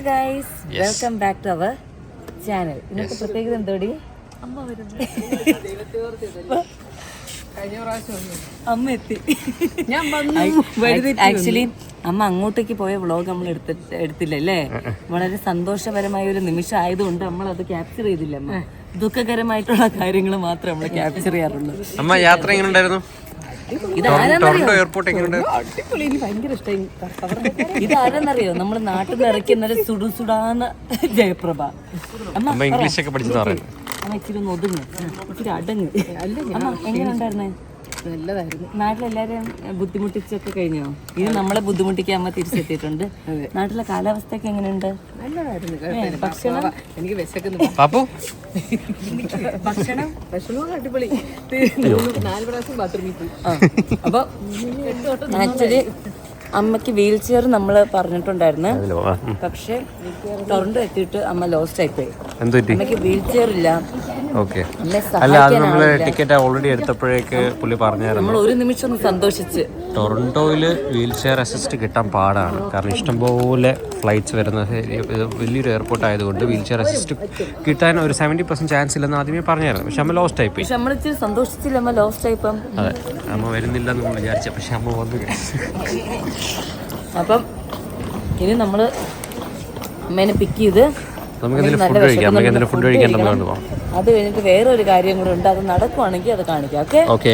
Guys, welcome back to our channel. ഇന്നത്തെ പ്രത്യേകത എന്തോടി? അമ്മ എത്തി. ആക്ച്വലി അമ്മ അങ്ങോട്ടേക്ക് പോയ വ്ളോഗ് നമ്മൾ എടുത്തില്ലല്ലേ. വളരെ സന്തോഷപരമായ ഒരു നിമിഷം ആയതുകൊണ്ട് നമ്മൾ അത് ക്യാപ്ചർ ചെയ്തില്ല. അമ്മ ദുഃഖകരമായിട്ടുള്ള കാര്യങ്ങൾ മാത്രമേ നമ്മൾ ക്യാപ്ചർ ചെയ്യാറുള്ളൂ. അമ്മ യാത്ര എങ്ങനെ ഉണ്ടായിരുന്നു? ഇതാരെന്നറിയോ? നമ്മള് നാട്ടിൽ നിന്ന് ഇറക്കിയ സുടുസുടാന്ന ജയപ്രഭ. അമ്മ ഇംഗ്ലീഷ് ഒക്കെ പഠിച്ചു പറയുന്നത്. അമ്മ ഇച്ചിരി ഒന്ന് ഒതുങ്ങ്, ഇച്ചിരി അടങ്ങ്. അമ്മ എങ്ങനെ ഉണ്ടായിരുന്നേ? നല്ലതായിരുന്നു. നാട്ടിലെല്ലാരും ബുദ്ധിമുട്ടിച്ചൊക്കെ കഴിഞ്ഞോ? ഇനി നമ്മളെ ബുദ്ധിമുട്ടിക്കാൻ അമ്മ തിരിച്ചെത്തിയിട്ടുണ്ട്. നാട്ടിലെ കാലാവസ്ഥയൊക്കെ എങ്ങനെയുണ്ട്? നല്ലതായിരുന്നു. ഭക്ഷണം എനിക്ക് വിശക്കുന്നു. ഭക്ഷണവും അടിപൊളി. 4 പ്രാവശ്യം ബാത്റൂമിൽ പോയി. അപ്പൊ ആക്ച്വലി അമ്മക്ക് വീൽ ചെയർ നമ്മൾ പറഞ്ഞിട്ടുണ്ടായിരുന്നു. പക്ഷെ ടൊറന്റോ എത്തിയിട്ട് അമ്മ ലോസ്റ്റ് ആയിപ്പോയി. അമ്മക്ക് വീൽ ചെയർ ഇല്ല. അല്ല, അത് നമ്മള് ടിക്കറ്റ് ഓൾറെഡി എടുത്തപ്പോഴേക്ക് പുള്ളി പറഞ്ഞായിരുന്നു. നമ്മൾ ഒരു നിമിഷം ഒന്ന് സന്തോഷിച്ച്. ടൊറന്റോയില് വീൽ ചെയർ അസിസ്റ്റ് കിട്ടാൻ പാടാണ്. കാരണം ഇഷ്ടംപോലെ ഫ്ലൈറ്റ്സ് വരുന്ന വലിയൊരു എയർപോർട്ട് ആയതുകൊണ്ട് വീൽ ചെയർ അസിസ്റ്റ് കിട്ടാൻ ഒരു 70% ചാൻസ് ഇല്ലെന്ന് ആദ്യമേ പറഞ്ഞായിരുന്നു. പക്ഷെ അമ്മ ലോസ്റ്റ് ആയിപ്പോയി. പക്ഷെ നമ്മൾ ഇച്ചിരി സന്തോഷിച്ചില്ല, അമ്മ ലോസ്റ്റ് ആയിപ്പം. അതെ, അമ്മ വരുന്നില്ലെന്ന് നമ്മൾ വിചാരിച്ച, പക്ഷെ അമ്മ വന്നു. അപ്പം ഇനി നമ്മള് അമ്മേനെ പിക്ക് ചെയ്ത് ഫുഡ് കഴിക്കാൻ അത് കഴിഞ്ഞിട്ട് വേറെ ഒരു കാര്യം കൂടെ ഉണ്ട്. അത് നടക്കുവാണെങ്കിൽ അത് കാണിക്കാം. ഓക്കെ.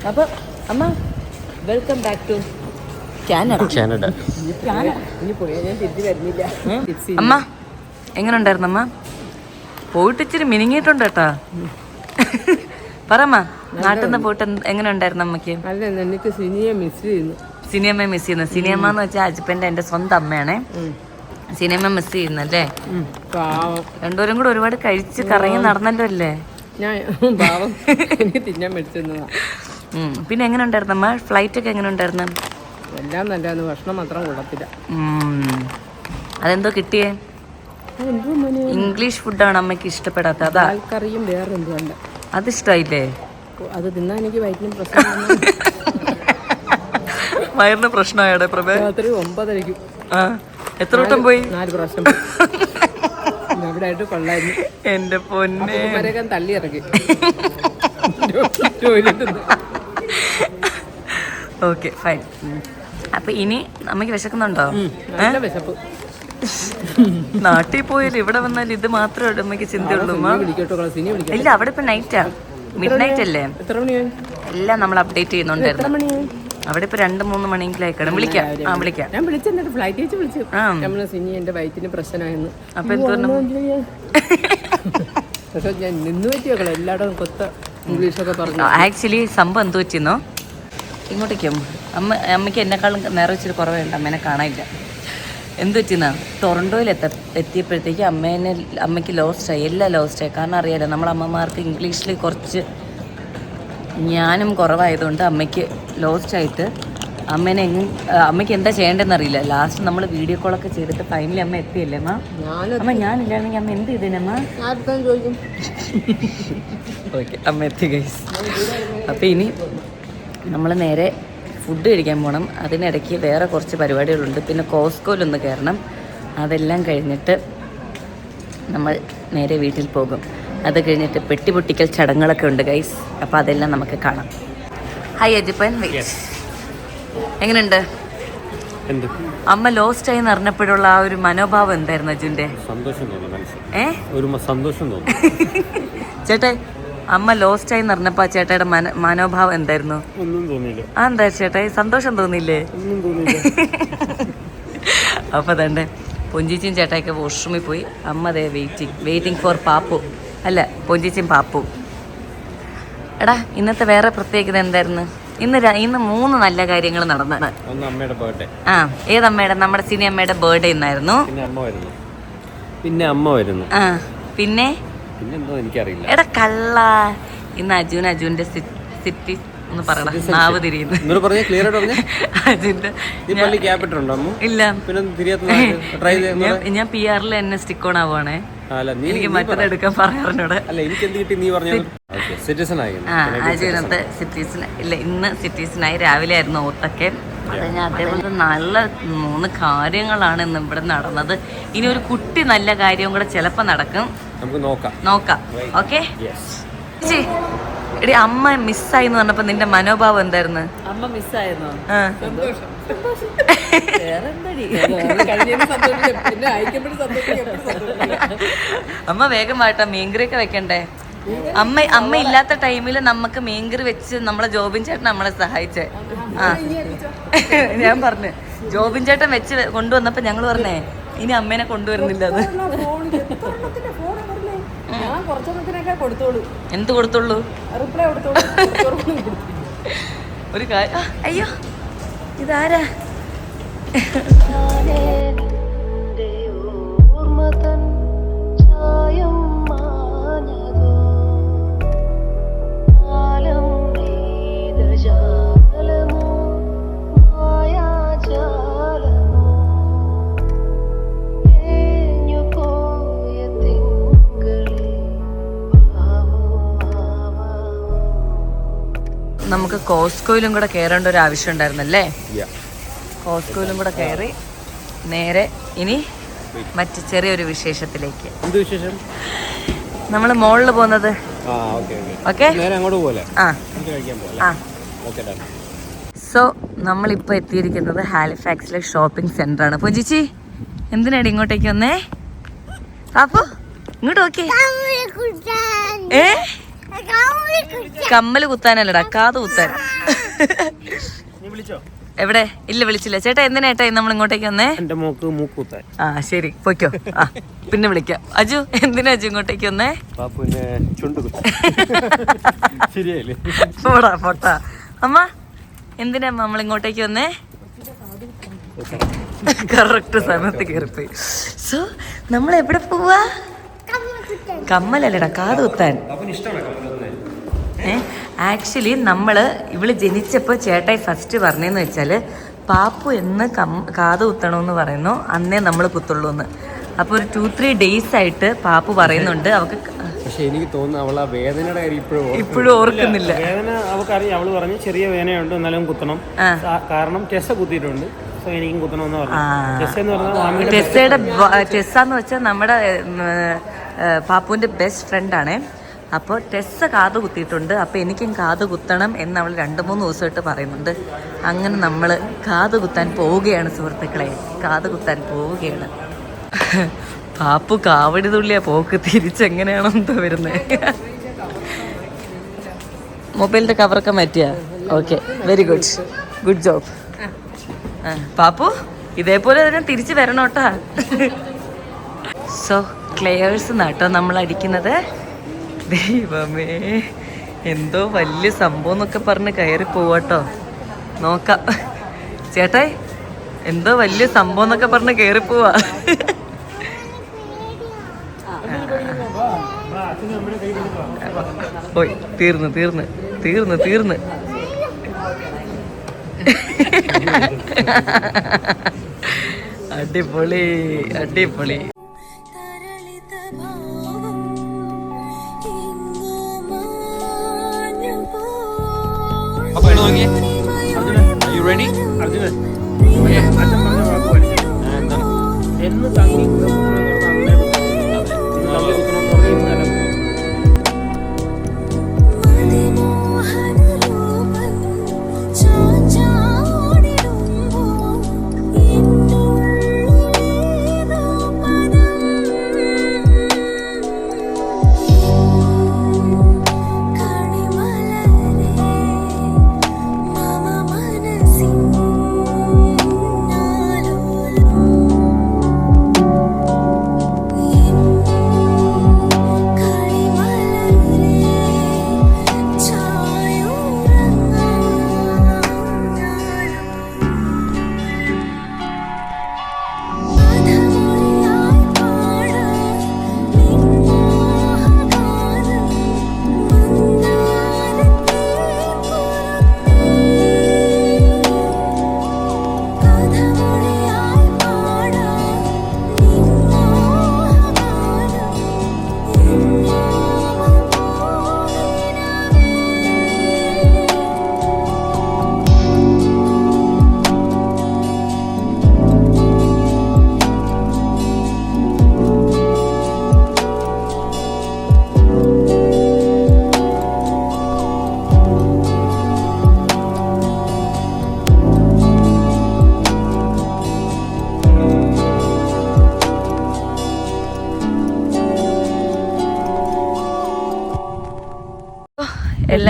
അപ്പൊ അമ്മ, വെൽക്കം ബാക്ക് ടു കാനഡ. അമ്മ എങ്ങനെ ഉണ്ടായിരുന്നു? അമ്മ പോയിട്ട് ഇച്ചിരി മിനിങ്ങിയിട്ടുണ്ട് കേട്ടാ. പറമ്മ, നാട്ടിൽ നിന്ന് പോയിട്ട് എങ്ങനെ ഉണ്ടായിരുന്നു അമ്മക്ക്? എനിക്ക് സിനിമ മിസ് ചെയ്യുന്നു. സിനിമ മിസ് ചെയ്യുന്നു. സിനിമ എന്ന് വെച്ചാൽ അജ്പ്പന്റെ എന്റെ സ്വന്തം അമ്മയാണേ. Cinema miss ചെയ്യുന്നല്ലേ? രണ്ടുപേരും കൂടെ ഒരുപാട് കഴിച്ച് കറങ്ങി നടന്നല്ലോ അല്ലേ? പിന്നെ എങ്ങനെ ഉണ്ടായിരുന്നു അമ്മ? ഫ്ലൈറ്റ് ഒക്കെ എങ്ങനെ ഉണ്ടായിരുന്നു? എല്ലാം നല്ലതായിരുന്നു. ഭക്ഷണം മാത്രം കൊള്ളത്തില്ല. അതെന്തോ കിട്ടിയേ? ഇംഗ്ലീഷ് ഫുഡാണ് അമ്മയ്ക്ക് ഇഷ്ടപ്പെടാത്ത. അതാ കറിയും വേറെ എന്തോ ഉണ്ട്. അത് ഇഷ്ടമായില്ലേ? അത് തിന്നാൻ എനിക്ക് വയറ്റിന് പ്രശ്നം. വയറിന് പ്രശ്നമായോടെ പ്രഭേ? രാത്രി 9:30. എത്ര വട്ടം പോയി? 4 പ്രാവശ്യം. അവിടെ ആയിട്ട് കൊള്ളായിരുന്നു. എന്റെ പൊന്നെ, തള്ളി ഇറക്കി. Okay, fine. അപ്പൊ ഇനി അമ്മയ്ക്ക് വിശക്കുന്നുണ്ടോ? വിശപ്പ്. നാട്ടിൽ പോയാലും ഇവിടെ വന്നാൽ ഇത് മാത്രമേ അമ്മയ്ക്ക് ചിന്തയുള്ളൂ. ഇല്ല, അവിടെ ഇപ്പൊ നൈറ്റാ, മിഡ് നൈറ്റ് അല്ലേ? എല്ലാം നമ്മൾ അപ്ഡേറ്റ് ചെയ്യുന്നുണ്ടായിരുന്നു. അവിടെ ഇപ്പൊ 2-3 മണിയെങ്കിലും ആയിക്കണം. വിളിക്കാം. ഞാൻ വിളിച്ചിട്ട് ഫ്ലൈറ്റ് വെച്ച് വിളിച്ചു. നമ്മളെ സിനി എന്റെ വയറ്റിന് പ്രശ്നമായിരുന്നു. അപ്പൊ എന്തോന്നു പക്ഷെ ഞാൻ നിന്ന് പറ്റിയോക്കളെ എല്ലായിടവും കൊത്ത ഇംഗ്ലീഷൊക്കെ പറഞ്ഞു. ആക്ച്വലി സംഭവം എന്ത് പറ്റിയെന്നോ? ഇങ്ങോട്ടേക്കും അമ്മയ്ക്ക് എന്നെക്കാളും നേരെ ഇച്ചിരി കുറവുണ്ട്. അമ്മേനെ കാണാനില്ല. എന്ത് പറ്റിയെന്നാ? ടൊറന്റോയിൽ എത്തിയപ്പോഴത്തേക്ക് അമ്മയ്ക്ക് ലോസ്റ്റായി. എല്ലാം ലോസ്റ്റായി. കാരണം അറിയാലോ, നമ്മളെ അമ്മമാർക്ക് ഇംഗ്ലീഷിൽ കുറച്ച് ജ്ഞാനം കുറവായതുകൊണ്ട് അമ്മയ്ക്ക് ലോസ്റ്റായിട്ട് അമ്മയ്ക്ക് എന്താ ചെയ്യേണ്ടതെന്ന് അറിയില്ല. ലാസ്റ്റ് നമ്മൾ വീഡിയോ കോളൊക്കെ ചെയ്തിട്ട് ഫൈനലി അമ്മ എത്തിയല്ലേ അമ്മ? ഞാനില്ലായിരുന്നെങ്കിൽ അമ്മ എന്ത് ചെയ്തേനമ്മ? ഓക്കെ, അമ്മ എത്തി ഗൈസ്. അപ്പം ഇനി നമ്മൾ നേരെ ഫുഡ് കഴിക്കാൻ പോകണം. അതിനിടയ്ക്ക് വേറെ കുറച്ച് പരിപാടികളുണ്ട്. പിന്നെ കോസ്കോയിലൊന്ന് കയറണം. അതെല്ലാം കഴിഞ്ഞിട്ട് നമ്മൾ നേരെ വീട്ടിൽ പോകും. അത് കഴിഞ്ഞിട്ട് പെട്ടിപൊട്ടിക്കൽ ചടങ്ങുകളൊക്കെ ഉണ്ട് ഗൈസ്. അപ്പോൾ അതെല്ലാം നമുക്ക് കാണാം. ഹായ് അജിപ്പൻ, എങ്ങനെയുണ്ട്? അമ്മ ലോസ്റ്റ് ആയി അറിഞ്ഞപ്പോഴുള്ള ആ ഒരു മനോഭാവം എന്തായിരുന്നു അജുന്റെ? സന്തോഷം തോന്നി. ചേട്ടാ, അമ്മ ലോസ്റ്റ് ആയി അറിഞ്ഞപ്പോ ചേട്ടയുടെ മനോഭാവം എന്തായിരുന്നു? ഒന്നും തോന്നിയില്ല. എന്താ ചേട്ടാ, സന്തോഷം തോന്നിയില്ലേ? അപ്പൊ അതണ്ടേ പൊഞ്ചിച്ചും ചേട്ടായിക്ക് വാഷ്റൂമിൽ പോയി. അമ്മ അതേ വെയിറ്റിംഗ് ഫോർ പാപ്പു. അല്ല, പൊഞ്ചിച്ചും പാപ്പു. എടാ, ഇന്നത്തെ വേറെ പ്രത്യേകത എന്തായിരുന്നു? ഇന്ന് 3 നല്ല കാര്യങ്ങൾ നടന്നത്. ഏതമ്മയുടെ? നമ്മുടെ സിനി അമ്മയുടെ ബർത്ത്ഡേ ഇന്നായിരുന്നു. പിന്നെ അമ്മ വരുന്നു. പിന്നെ എനിക്കറിയില്ല. എടാ കള്ള, ഇന്ന് അജുന്റെ സിറ്റി ഒന്ന് പറയണം. നാവ് തിരിയുന്നു. ഇല്ല, ഞാൻ PR-ൽ എന്നെ സ്റ്റിക്ക് ഓൺ ആവുകയാണേ. എനിക്ക് മറ്റത് എടുക്കാൻ പറയാറിനോട്. അജുനത്തെ സിറ്റീസിന് ഇല്ല, ഇന്ന് സിറ്റീസിനായി. രാവിലെ ആയിരുന്നു ഓത്തൊക്കെ. അതേപോലത്തെ നല്ല 3 കാര്യങ്ങളാണ് ഇന്ന് ഇവിടെ നടന്നത്. ഇനി ഒരു കുട്ടി നല്ല കാര്യവും കൂടെ ചിലപ്പോൾ നടക്കും. നമുക്ക് നോക്കാം. ഓക്കെ. എടി അമ്മ മിസ്സായി എന്ന് പറഞ്ഞപ്പോ നിന്റെ മനോഭാവം എന്തായിരുന്നു? അമ്മ മിസ്സായിരുന്നോ? അമ്മ വേഗം വാട്ടാ, മീൻകറിയൊക്കെ വെക്കണ്ടേ? അമ്മ ഇല്ലാത്ത ടൈമിൽ നമുക്ക് മീൻകറി വെച്ച് നമ്മളെ ജോബിൻ ചേട്ടൻ നമ്മളെ സഹായിച്ചേ. ഞാൻ പറഞ്ഞു ജോബിൻ ചേട്ടൻ വെച്ച് കൊണ്ടുവന്നപ്പോ ഞങ്ങൾ പറഞ്ഞേ ഇനി അമ്മേനെ കൊണ്ടുവരുന്നില്ല. അത് എന്ത് കൊടുത്തോളൂ? ഒരു കാര്യം. അയ്യോ ഇതാരാ? നമുക്ക് കോസ്കോയിലും കൂടെ കയറേണ്ട ഒരു ആവശ്യം ഉണ്ടായിരുന്നല്ലേ? കോസ്കോയിലും കൂടെ കയറി നേരെ ഇനി മറ്റ് ചെറിയൊരു വിശേഷത്തിലേക്ക്. നമ്മൾ മോളിൽ പോകുന്നത്. സോ നമ്മളിപ്പോൾ എത്തിയിരിക്കുന്നത് ഹാലിഫാക്സിലെ ഷോപ്പിംഗ് സെന്റർ ആണ്. പൊജിച്ചി എന്തിനാടി ഇങ്ങോട്ടേക്ക് വന്നേ? പാപ്പു ഇങ്ങോട്ട് നോക്കി. കമ്മല് കുത്താനല്ലടാ, കാത് കുത്താൻ. എവിടെ? ഇല്ല വിളിച്ചില്ല. ചേട്ടാ എന്തിനാ നമ്മൾ ഇങ്ങോട്ടേക്ക് വന്നേ? ആ ശരി പൊയ്ക്കോ. ആ പിന്നെ വിളിക്കാം. അജു എന്തിനാ അജു ഇങ്ങോട്ടേക്ക് വന്നേ? പോടാ പൊട്ടാ. അമ്മ എന്തിനാ നമ്മൾ ഇങ്ങോട്ടേക്ക് വന്നേ? കറക്റ്റ് സമയത്ത് കയറിപ്പോയി. സോ നമ്മൾ എവിടെ പോവാ? കമ്മലല്ലടാ, കാത് കുത്താൻ. ആക്ച്വലി ഇവള് ജനിച്ചപ്പോൾ ചേട്ടായി ഫസ്റ്റ് പറഞ്ഞതെന്ന് വെച്ചാൽ പാപ്പു എന്ന് കാത് കുത്തണമെന്ന് പറയുന്നു, അന്നേ നമ്മൾ കുത്തുള്ളൂ എന്ന്. അപ്പോൾ ഒരു 2-3 days ആയിട്ട് പാപ്പു പറയുന്നുണ്ട് അവൾക്ക്. പക്ഷെ എനിക്ക് തോന്നുന്നു അവൾ ആ വേദനയുടെ കാര്യം ഇപ്പോഴും ഓർക്കുന്നില്ല. വേദന അവൾക്കറിയാം. അവള് പറഞ്ഞു ചെറിയ വേദനയുണ്ട് എന്നാലും കുത്തണം, കാരണം ടെസ്സ കുത്തിയിട്ടുണ്ട്, സോ എനിക്കും കുത്തണമെന്ന് പറഞ്ഞു. ടെസ്സെന്ന് വെച്ചാൽ നമ്മുടെ പാപ്പുവിൻ്റെ ബെസ്റ്റ് ഫ്രണ്ടാണ്. അപ്പോൾ ടെസ്സ കാത് കുത്തിയിട്ടുണ്ട്, അപ്പോൾ എനിക്കും കാത് കുത്തണം എന്ന് അവൾ 2-3 ദിവസമായിട്ട് പറയുന്നുണ്ട്. അങ്ങനെ നമ്മൾ കാത് കുത്താൻ പോവുകയാണ് സുഹൃത്തുക്കളെ, കാത് കുത്താൻ പോവുകയാണ്. പാപ്പു കാവടി തുള്ളിയാ പോക്ക്, തിരിച്ചെങ്ങനെയാണോ എന്തോ വരുന്നത്. മൊബൈലിൻ്റെ കവറൊക്കെ മാറ്റിയാ? Okay, very good job. Pappu ഇതേപോലെ തന്നെ തിരിച്ച് വരണോട്ടാ. സോ ക്ലെയേഴ്സ് നാട്ടോ നമ്മൾ അടിക്കുന്നത്. ദൈവമേ എന്തോ വലിയ സംഭവം എന്നൊക്കെ പറഞ്ഞ് കയറി പോവാട്ടോ. നോക്കാം ചേട്ടായി, എന്തോ വലിയ സംഭവം എന്നൊക്കെ പറഞ്ഞ് കയറി പോവാ. പോയി തീർന്ന് അടിപൊളി. You ready?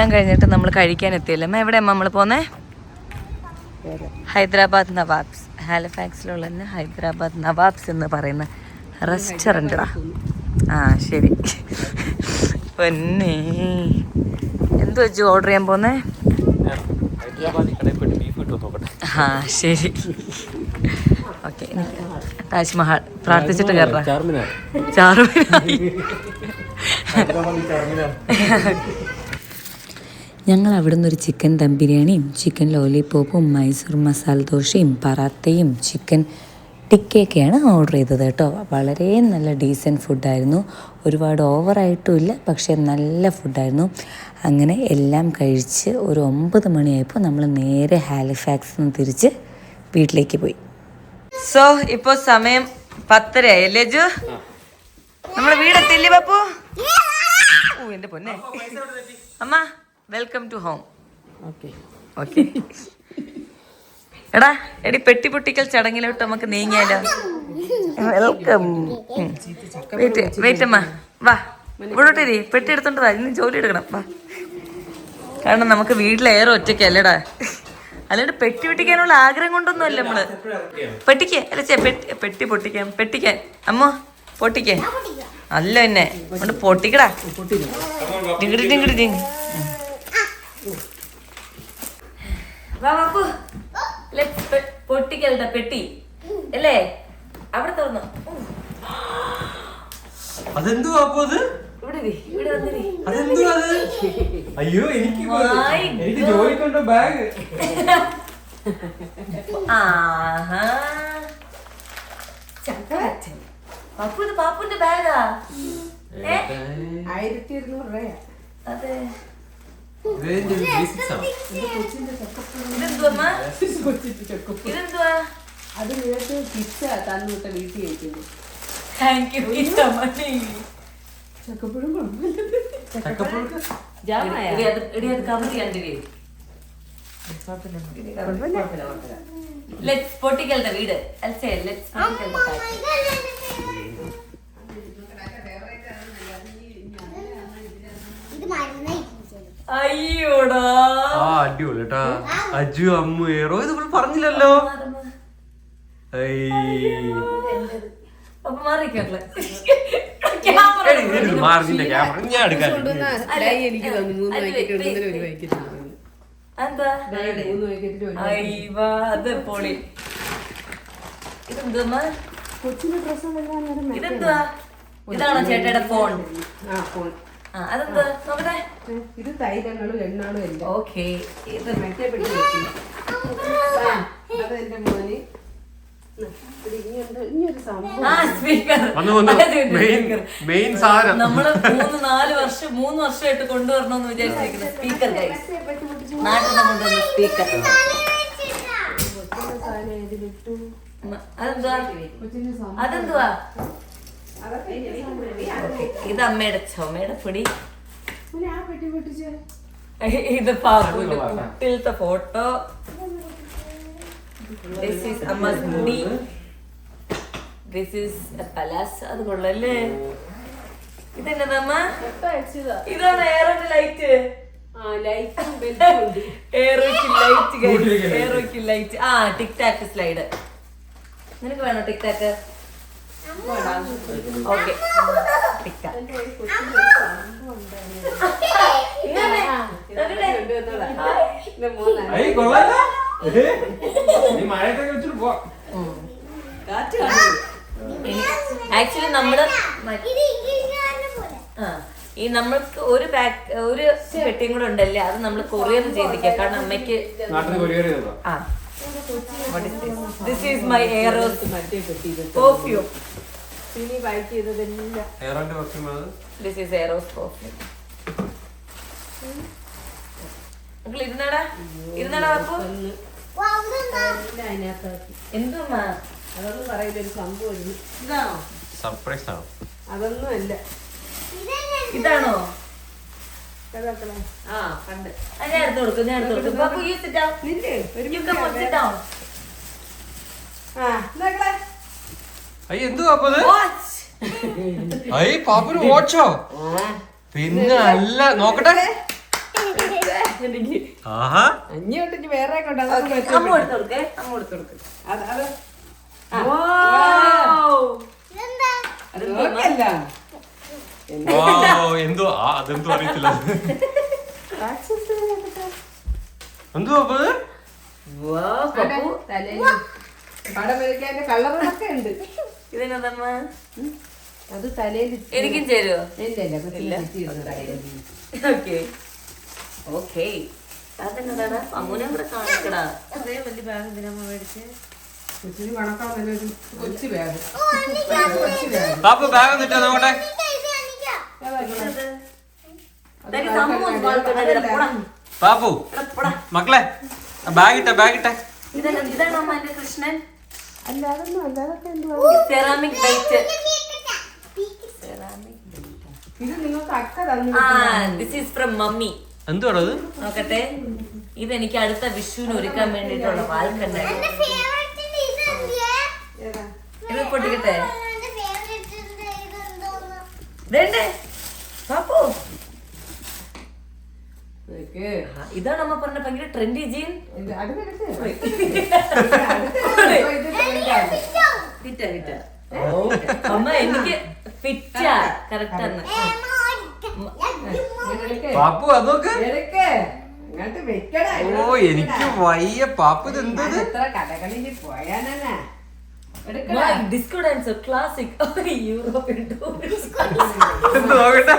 എല്ലാം കഴിഞ്ഞിട്ട് നമ്മൾ കഴിക്കാൻ എത്തിയല്ലേ അമ്മ? എവിടെ അമ്മ നമ്മൾ പോന്നേ? ഹൈദരാബാദ് നവാബ്സ്. ഹാലിഫാക്സിലുള്ള തന്നെ ഹൈദരാബാദ് നവാബ്സ് എന്ന് പറയുന്ന റെസ്റ്റോറൻറ്റാ. ആ ശരി. പൊന്നേ, എന്ത് വെച്ചു ഓർഡർ ചെയ്യാൻ പോന്നേ? ആ ശരി. ഓക്കെ, താജ്മഹൽ പ്രാർത്ഥിച്ചിട്ട് കയറാം. ഞങ്ങൾ അവിടെ നിന്ന് ഒരു ചിക്കൻ ദം ബിരിയാണിയും ചിക്കൻ ലോലിപോപ്പും മൈസൂർ മസാല ദോശയും പറാത്തയും ചിക്കൻ ടിക്കയൊക്കെയാണ് ഓർഡർ ചെയ്തത് കേട്ടോ. വളരെ നല്ല ഡീസൻറ്റ് ഫുഡായിരുന്നു. ഒരുപാട് ഓവറായിട്ടും ഇല്ല, പക്ഷേ നല്ല ഫുഡായിരുന്നു. അങ്ങനെ എല്ലാം കഴിച്ച് ഒരു 9 മണിയായപ്പോൾ നമ്മൾ നേരെ ഹാലിഫാക്സിൽ നിന്ന് തിരിച്ച് വീട്ടിലേക്ക് പോയി. സോ ഇപ്പോൾ സമയം 10:30 ആയല്ലേ ജു? നമ്മുടെ വീടെത്തില്ലേ ബാപ്പു? ഓ എൻ്റെ പൊന്നെ. അമ്മ വെൽക്കം ടു ഹോം. ഓക്കെ എടാ എടി പെട്ടി പൊട്ടിക്കൽ ചടങ്ങിലോട്ട് നമുക്ക് നീങ്ങിയാലോ? വെൽക്കം. വെയിറ്റ് അമ്മ, വാ ഇവിടോട്ടേരി, പെട്ടി എടുത്തോണ്ട് വാ, ഇന്ന് ജോലി എടുക്കണം വാ. കാരണം നമുക്ക് വീട്ടിലേറെ ഒറ്റയ്ക്കല്ലടാ, അല്ലാണ്ട് പെട്ടി പൊട്ടിക്കാനുള്ള ആഗ്രഹം കൊണ്ടൊന്നും അല്ല നമ്മള്. പെട്ടിക്ക് അല്ല പെട്ടി പൊട്ടിക്കാൻ അമ്മോ പൊട്ടിക്കേ അല്ല എന്നെ കൊണ്ട് പൊട്ടിക്കടാ. ഡിങ്കിടി ഡിങ്കിടി ഡിങ്. പൊട്ടിക്കലട്ട പെട്ടി അല്ലേ? അവിടെ തുറന്നു. അതെന്തുവാ അയ്യോ എനിക്ക് ജോലിക്കൊണ്ട ബാഗ്. പാപ്പുന്റെ ബാഗാ. 1200 രൂപ. അതെ. അത് നിനക്ക് പിച്ച തന്നുവിട്ട വീട്ടിൽ കഴിക്കുന്നു. ചക്കപ്പഴം പൊട്ടിക്കലുടെ വീട് അയ്യോടാ. അടിപൊളി കേട്ടാ. അജു അമ്മു ഏറോ ഇത് പറഞ്ഞില്ലല്ലോ. മാർജിന്റെ ക്യാമറ ഞാൻ എടുക്കാൻ. എനിക്ക് തന്നു 3 പാക്കറ്റ് എടുക്കുന്നതിന് ഒരു പാക്കറ്റ്. ഇതാണോ ചേട്ടയുടെ ഫോൺ? അതെന്താ നോക്കട്ടെ. ഇത് തൈലങ്ങളും എണ്ണകളും എല്ലാം. ഓക്കെ, ഇത് മറ്റേ പെട്ടി വെച്ചു. അതെന്റെ മോന്. നമ്മള് 3 വർഷമായിട്ട് കൊണ്ടുവരണമെന്ന് വിചാരിച്ചിരിക്കുന്ന സ്പീക്കർ. നാട്ടിൽ കൊണ്ടുവന്ന സ്പീക്കർ. അതെന്തുവാ? ഇത് അമ്മയുടെ ചുമയുടെ പൊടി. ഇത് പാപ്പുവിന്റെ കുട്ടിലത്തെ photo. This is Amma's mundi. This is a palace. അത് കൊള്ളല്ലേ? ഇതെന്നതമ്മ? ഇതാണ് എയറോക്ക് ലൈറ്റ്. എയറോക്ക് ലൈറ്റ്. ആ ടിക് ടാക്ക് സ്ലൈഡ്. നിനക്ക് വേണോ TikTok? Okay TikTok. Actually നമ്മള് ഈ നമ്മൾക്ക് ഒരു പെട്ടിയും കൂടെ ഉണ്ടല്ലേ, അത് നമ്മൾ കൊറിയർ ചെയ്തിരിക്കുക. കാരണം അമ്മയ്ക്ക് this is my Eros perfume. This is Eros perfume. ഇരുന്നാടാ അപ്പൊ എന്തുമ്മാ അതൊന്നും പറയില്ല. ഒരു സംഭവം ഇതാണോ? സർപ്രൈസ് ആണോ? അതൊന്നും അല്ല. ഇതാണോ? കണ്ട് ഞാൻ എടുത്തു കൊടുക്കും. പാപ്പന് വാച്ചോ? പിന്നെ അല്ല നോക്കട്ടെ. എനിക്ക് ആഹാ അഞ്ഞോട്ട് ഇനി വേറെ കൊണ്ട് അമ്മ കൊടുത്തു കൊടുക്കേ, അമ്മ കൊടുത്തു കൊടുക്ക്. അത് നോക്കല്ല എന്തോ അതെന്തോ അറിയത്തില്ല എന്തോ Wow, പപ്പു. പടം വരയ്ക്കാന്റെ കളറുകളൊക്കെ ഉണ്ട്. ഇതെന്നതമ്മ? അത് തലയിൽ എനിക്കും ചേരുവോ? ഇല്ല. Okay okay. അതെന്നതാണ്? അമ്മൂനെ കൂടെ കാണിക്കടാ. അത്രയും വലിയ ബാഗ് എന്തിനാ മേടിച്ച്? കൊച്ചിന് മണക്കാവുന്ന ഒരു കൊച്ചു ബാഗ്. പാപ്പു ബാഗ് ഒന്നിട്ടാ നോക്കട്ടെ. പാപ്പു മക്കളെ ബാഗ് ഇട്ടെ ഇതാണ് അമ്മ എന്റെ കൃഷ്ണൻ. അല്ല അതൊന്നും അല്ല, അതൊക്കെ എന്തുവാ? സെറാമിക് ബൈറ്റ്. ഇത് നിങ്ങൾക്ക് അക്ക തന്നു. This is from mummy. എന്തുവാണോ അത്? നോക്കട്ടെ, ഇതെനിക്ക് അടുത്ത വിഷുവിന് ഒരുക്കാൻ വേണ്ടിട്ടുള്ള വാൽക്കണ്ട. ഇത് പൊട്ടിക്കട്ടെ. വേണ്ടേ പാപ്പു? ഇതാണ് അമ്മ പറഞ്ഞ ഭയങ്കര ട്രെൻഡി ജീൻ. അമ്മ എനിക്ക് ഫിറ്റാ, കറക്റ്റ് ആണ്. പാപ്പു അതൊക്കെ അങ്ങോട്ട് വെക്കടാ. ഓ എനിക്ക് വയ്യ പാപ്പു ഇത് എന്തത്? എത്ര കടകളിൽ പോയാനാ disco dancer classic European tourist. നോക്കട്ടെ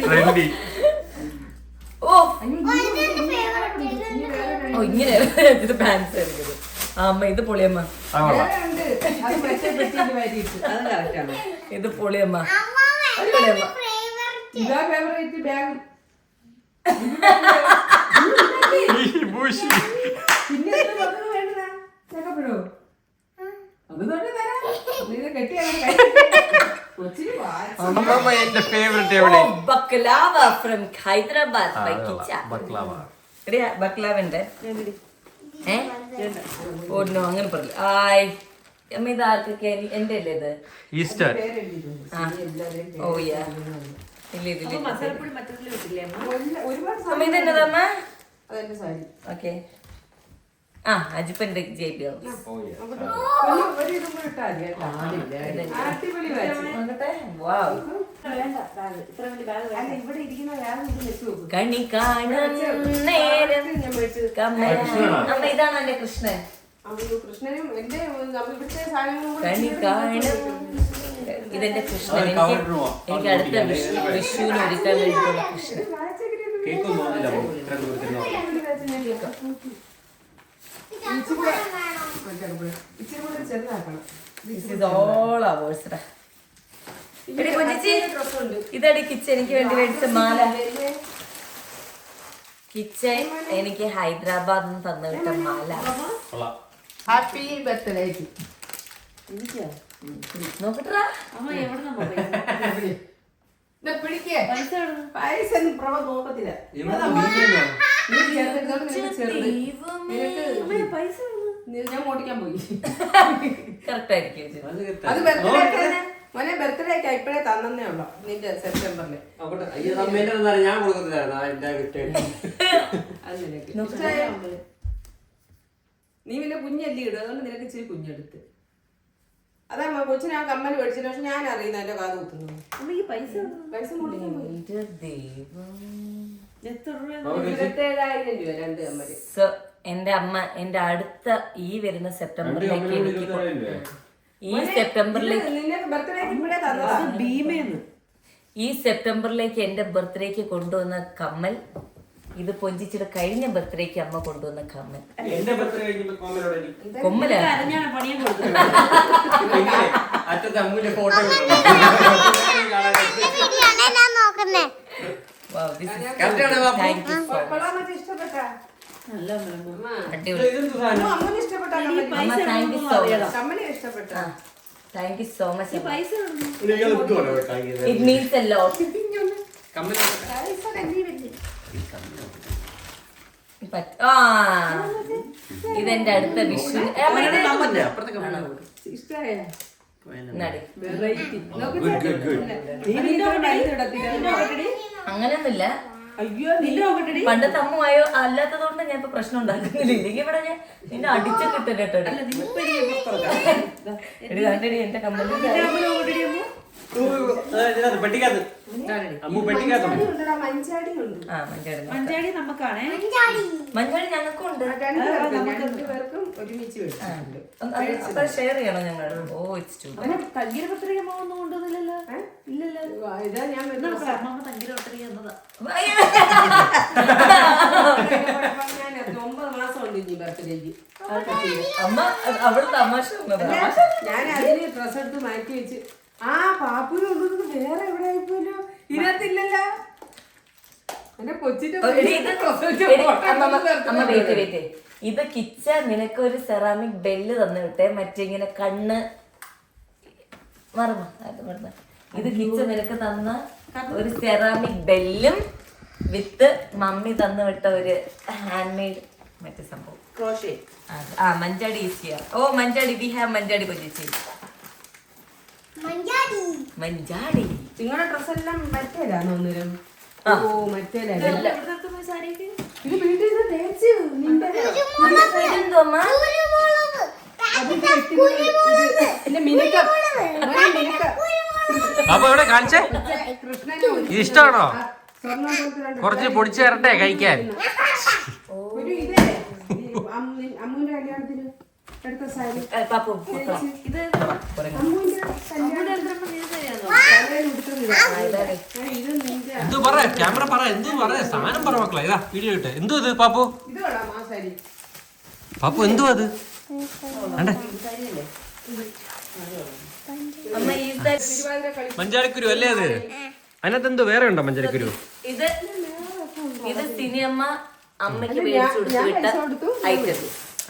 ട്രെൻഡി. ഓ ഇങ്ങനെ ഇത് പാൻസ് എടുക്കുന്നത്. അമ്മ ഇത് പൊളിയമ്മ, ഇത് പൊളിയമ്മ, പൊളിയമ്മ. ഇതാ ഫേവറേറ്റ് ബാഗ്. പിന്നെ വേണ്ടോ അത് തൊട്ട് തരാം. ഇത് കെട്ടി കൊച്ചിന് അമ്മമ്മ എന്റെ ഫേവറേറ്റ് എവിടെ? Baklava from Hyderabad by Kicha. എടിയാ ബക്ലാവന്റെ ഓ നോ അങ്ങനെ പറയില്ല. ആയ് അമ്മ ഇത് ആർക്കൊക്കെ? എന്റെ അല്ലേ ഇത്? ഈസ്റ്റർ. ഓ യാ ഇല്ല ഇതില്ല. മസാലപ്പൊടി മറ്റൊരു വീട്ടില്ലേ അമ്മ? ഒരുപാട് അമ്മ ഇതെന്നതമ്മ? അതെന്റെ സാരി. ഓക്കെ. ആ അജിപ്പന്റെ JB ഹൗസ്. ഒരു ഇതും കൂടെ ഇട്ടാ മതി കേട്ടോ. അടിപൊളി വാച്ച്. നോക്കട്ടെ. വാവ്. വേണ്ട ബാഗ്, ഇത്ര വലിയ ബാഗ് വേണ്ട. അല്ല ഇവിടെ ഇരിക്കുന്ന വേറെ ഇത് വെച്ച് നോക്ക്. കണി കാണും നേരം ഞാൻ മേടിച്ചത്. അമ്മ ഇതാണ് എന്റെ കൃഷ്ണൻ. അയ്യോ, കൃഷ്ണനും എന്റെ ഇവിടുത്തെ സാധനങ്ങളും കൂടെ കണി കാണും. ഇതെന്റെ കൃഷ്ണൻ. എനിക്ക് അടുത്ത വിഷുവിന് ഒരുക്കാൻ വേണ്ടിയിട്ടുള്ള കൃഷ്ണൻ. ഇച്ചിരി കൂടെ ചെറുതാക്കണം. This is all ours. എടി കുഞ്ഞിച്ചി, ഇതടി കിച്ച എനിക്ക് വേണ്ടി മേടിച്ച മാല. കിച്ചൻ എനിക്ക് ഹൈദരാബാദിൽ നിന്ന് തന്നു വിട്ട മാല. Happy birthday. നോക്കട്ടാ. അമ്മ എവിടുന്നാ പോയി? പിടിക്കേ പൈസ ഒന്നും പ്രഭ നോക്കത്തില്ല. നീ ചേർത്തിരുന്നോണ്ട് നിനക്ക് ചെറുത്. നിനക്ക് പൈസ ഞാൻ ഓടിക്കാൻ പോയി. കറക്റ്റ് ആയിരിക്കും. അത് ബർത്ത്ഡേ മോനെ ബർത്ത്ഡേ ഒക്കെ ഇപ്പഴേ തന്നേ ഉള്ളു. നിന്റെ സെപ്റ്റംബറില് ഞാൻ കൊടുക്കുന്നില്ല. അത് നിനക്ക് ഇഷ്ടായോ? നീ പിന്നെ കുഞ്ഞല്ലി ഇടും, അതുകൊണ്ട് നിനക്ക് ഇച്ചിരി കുഞ്ഞെടുത്ത്. അതാ കൊച്ചിന് ആ കമ്മൽ മേടിച്ചതിന് പക്ഷെ ഞാൻ അറിയുന്ന എന്റെ കാത് കുത്തുന്നു. അമ്മ ഈ പൈസ പൈസ കൊടുക്കാൻ എന്റെ ദൈവം. എത്ര രൂപ? 27,000 രൂപ 2 കമ്മല്. സോ എന്റെ അമ്മ എന്റെ അടുത്ത ഈ വരുന്ന സെപ്റ്റംബറിലേക്ക് ഈ സെപ്റ്റംബറിലേക്ക് നിനക്ക് ബർത്ത്ഡേക്ക് ഇപ്പഴേ തന്നതാണ്. ഭീമേന്ന് ഈ സെപ്റ്റംബറിലേക്ക് എന്റെ ബർത്ത്ഡേക്ക് കൊണ്ടുവന്ന കമ്മൽ, ഇത് പൊഞ്ചിച്ചിട്ട് കഴിഞ്ഞ ബർത്ത്ഡേക്ക് അമ്മ കൊണ്ടുവന്ന കമ്മൽ. കൊമ്മല അരഞ്ഞാണ് പണിയും കൊടുത്തത്. Wow, this is thank you so much. കൊള്ളാമോ? ഇഷ്ടപ്പെട്ടാ? നല്ല അമ്മ. അടിപൊളി. അമ്മന് ഇഷ്ടപ്പെട്ടാ? അമ്മ താങ്ക് യു സോ മച്ച്. കമ്മല് ഇഷ്ടപ്പെട്ടാ? Thank you so much. പൈസ ഇറ്റ് മീൻസ് എ ലോട്ട്. ഇതെന്റെ അടുത്ത വിഷു. ഇഷ്ടായ നടി വെറൈറ്റി അങ്ങനെയൊന്നുമില്ല. അയ്യോ നിന്റെ നോക്കട്ടെ പണ്ടത്തെ അമ്മുവായോ അല്ലാത്തതുകൊണ്ട് ഞാൻ ഇപ്പൊ പ്രശ്നം ഉണ്ടാക്കുന്നില്ല. ഇല്ലെങ്കിൽ ഇവിടെ ഞാൻ നിന്നെ അടിച്ചു കിട്ടും കേട്ടോ. കണ്ടടി എന്റെ കമ്പനി പെട്ടിക്കകത്ത് അമ്മു പെട്ടിക്കകത്ത് മഞ്ചാടി ഉണ്ട് ആ മഞ്ചാടി മഞ്ചാടി നമുക്കാണേ. മഞ്ചാടി ഞങ്ങൾക്കും ഉണ്ട്. രണ്ടുപേർക്കും ഒരുമിച്ച് വെച്ചിട്ടുണ്ട്. അപ്പൊ ഷെയർ ചെയ്യണോ ഞങ്ങൾ? ഓ ഇറ്റ്സ് ടു തങ്കിര പത്രിക ഒന്നും കൊണ്ടുവന്നില്ലല്ലോ. ഇല്ലല്ലോ. ഇതാ ഞാൻ അമ്മ തങ്കിര പത്രിക എന്നതാ. ഞാൻ 9 മാസം ഉണ്ട് ഇനി ബർത്ത്ഡേക്ക്. അമ്മ അവള് തമാശ ഞാൻ അതിന് ഡ്രസ് എടുത്ത് മാറ്റി വെച്ച് ആ പാപ്പൂര് കൊണ്ടുവന്നത് വേറെ എവിടെ ആയിപ്പോലോ ഇതിനകത്തില്ലല്ലോ. എന്റെ കൊച്ചിന്റെ അമ്മ വെയിറ്റ് വെയിറ്റ്. ഇത് കിച്ച നിനക്ക് ഒരു സെറാമിക് ബെല്ല് തന്നു വിട്ടേ. മറ്റിങ്ങനെ കണ്ണ് മറന്നു. ഇത് കിച്ച നിനക്ക് തന്ന ഒരു സെറാമിക് ബെല്ലും വിത്ത് മമ്മി തന്നു വിട്ട ഒരു ഹാൻഡ് മെയ്ഡ് മറ്റേ സംഭവം ക്രോഷേ. ആ മഞ്ചാടി ഈസിയാ. ഓ മഞ്ചാടി വി ഹാവ് മഞ്ചാടി പൊജിച്ച് മഞ്ചാടി. നിങ്ങളുടെ ഡ്രസ് എല്ലാം മറ്റേലാണോ ഒന്നിനും? ഓ മറ്റേലല്ല സാരിയൊക്കെ ഇത് വീട്ടിൽ നിന്ന് തേച്ച് നിന്റെ ഇതെന്തോ അമ്മ? അപ്പൊ എവിടെ കാണിച്ചേ? കൃഷ്ണന് ഇത് ഇഷ്ടമാണോ? സ്വർണ്ണം കൊടുത്തിട്ടുണ്ട്. കുറച്ച് പൊടിച്ചു തരട്ടെ കഴിക്കാൻ. ഒരു ഇതേ അമ്മുവിന്റെ കല്യാണത്തിന് എടുത്ത സാരി പാപ്പു ഇത് അമ്മുവിന്റെ ഇത് നിന്റെ എന്തു പറ ക്യാമറ പറ എന്തു പറ സാധനം പറ മക്കളെ. ഇതാ വീഡിയോ ഇട്ടെ. എന്തു ഇത് പാപ്പു? ഇത് കൊള്ളാം ആ സാരി. പാപ്പു എന്തു അത്? കണ്ടേ അമ്മ തിരുവാതിര കളി മഞ്ചാടിക്കുരു അല്ലേ അത്? അതിനകത്ത് എന്തോ വേറെ ഉണ്ടോ മഞ്ചാടിക്കുരു? ഇത് സിനിമ അമ്മയ്ക്ക് മേടിച്ചു കൊടുത്തു വിട്ട ഐറ്റം.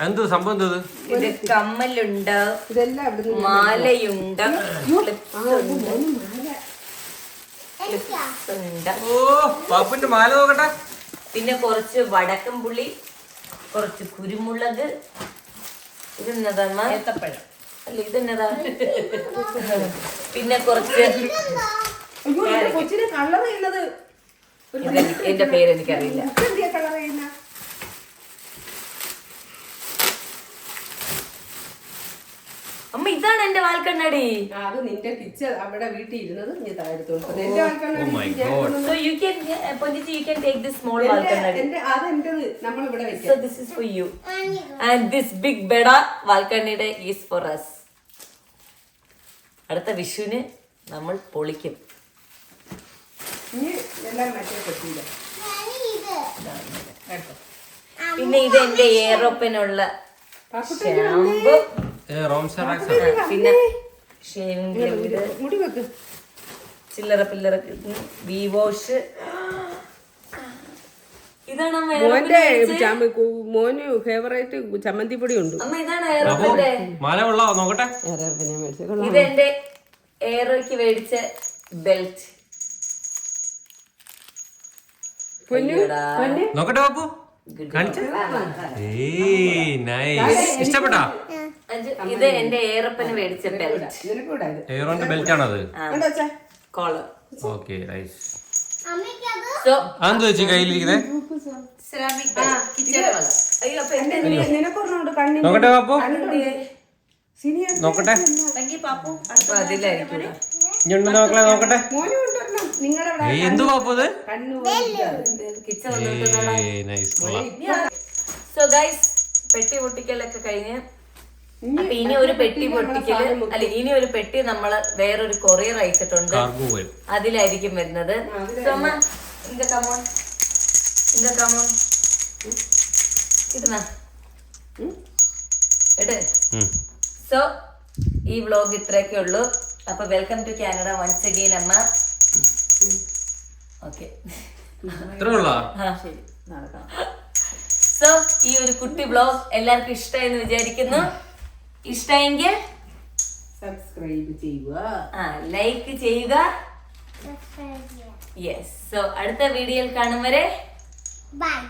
എന്ത് സംഭവം എന്തത്? ഇത് കമ്മലുണ്ട്, ഇതെല്ലാം ഇവിടുന്ന് മാലയുണ്ട്, ഓ പാപ്പുന്റെ മാല നോക്കട്ടെ. പിന്നെ കുറച്ച് വടക്കം പുളി, കുറച്ച് കുരുമുളക്. ഇതെന്നതമ്മ? ഏത്തപ്പഴം അല്ല ഇതെന്നതാ? പിന്നെ കുറച്ച് കൊച്ചിന് കളർ ചെയ്യുന്നത് എന്റെ പേര് എനിക്കറിയില്ല. കളർ ചെയ്യുന്ന അമ്മ ഇതാണ് എന്റെ വാൽക്കണ്ണാടി. അത് നിന്റെ കിച്ച അവിടെ വീട്ടിൽ ഇരുന്നത് നീ താഴെടുത്തോണ്ട് എന്റെ Oh my God. So you can Ponjiji, you can take this small വാൽക്കണ്ണാടി. അതെന്റേത് നമ്മൾ ഇവിടെ വെക്കാം. So this is for you and this big beda വാൽക്കണ്ണയുടെ is for us. അടുത്ത വിഷുവിന് നമ്മൾ പൊളിക്കും. ഇനി എല്ലാം മറ്റേ പറ്റില്ല. പിന്നെ ഇത് എന്റെ എയറോപ്പനുള്ള ഷാമ്പു, പിന്നെ ഷേവിംഗ് ക്രീം, മുടി വെക്ക്. ചില്ലറ പില്ലറ വി വാഷ്. ഇതാണ് അമ്മ മോന്റെ എയറോപ്പിന്റെ മോന് ഫേവറേറ്റ് ചമ്മന്തി പൊടി ഉണ്ട്. അമ്മ ഇതാണ് എയറോപ്പിന്റെ. മാല കൊള്ളാവോ നോക്കട്ടെ. ഇത് എന്റെ എയറോയ്ക്ക് മേടിച്ച ബെൽറ്റ്. നോക്കട്ടെ പാപ്പു കാണിച്ച. ഇഷ്ടപ്പെട്ടാ? ഇത് എന്റെ എയറപ്പന് മേടിച്ച ബെൽറ്റ്. എയറോന്റെ ബെൽറ്റ് ആണത്. കോളർ. Okay nice. സോ അതെന്ത് വെച്ച് കയ്യിലിരിക്കുന്നേ? സെറാമിക് കിച്ചൺ വല. അയ്യോ അപ്പൊ എന്റെ നിനക്കൊരെണ്ണമുണ്ട് കണ്ണിന്. നോക്കട്ടെ പാപ്പു നോക്കട്ടെ. അപ്പൊ അതിലായിരിക്കും. ഇഞ്ഞുണ്ട് നോക്കളെ നോക്കട്ടെ. മോനും കൊണ്ടുവരണം നിങ്ങളുടെ എന്ത് പാപ്പു ഇത്? കിച്ചൺ വന്നിട്ടുള്ള. നൈസ് കൊള്ളാം. സോ ഗൈസ് പെട്ടി പൊട്ടിക്കലൊക്കെ കഴിഞ്ഞ് അപ്പൊ ഇനി ഒരു പെട്ടി പൊട്ടിക്കല് അല്ല ഇനി ഒരു പെട്ടി നമ്മള് വേറൊരു കൊറിയർ അയച്ചിട്ടുണ്ട്. കാർഗോ വരും. അതിലായിരിക്കും വരുന്നത്. സോ അമ്മ ഇങ്ക കമോൺ ഇടുന്ന ഇട്. സോ ഈ വ്ലോഗ് ഇത്രയൊക്കെ ഉള്ളൂ. അപ്പൊ welcome to Canada once again അമ്മ. ഓക്കെ ഇത്രേ ഉള്ളോ? സോ ഈ ഒരു കുട്ടി വ്ലോഗ് എല്ലാവർക്കും ഇഷ്ടമായെന്ന് വിചാരിക്കുന്നു. ഇഷ്ടമെങ്കിൽ സബ്സ്ക്രൈബ് ചെയ്യുക, ലൈക്ക് ചെയ്യുക. യെസ്. സോ അടുത്ത വീഡിയോയിൽ കാണും വരെ ബൈ.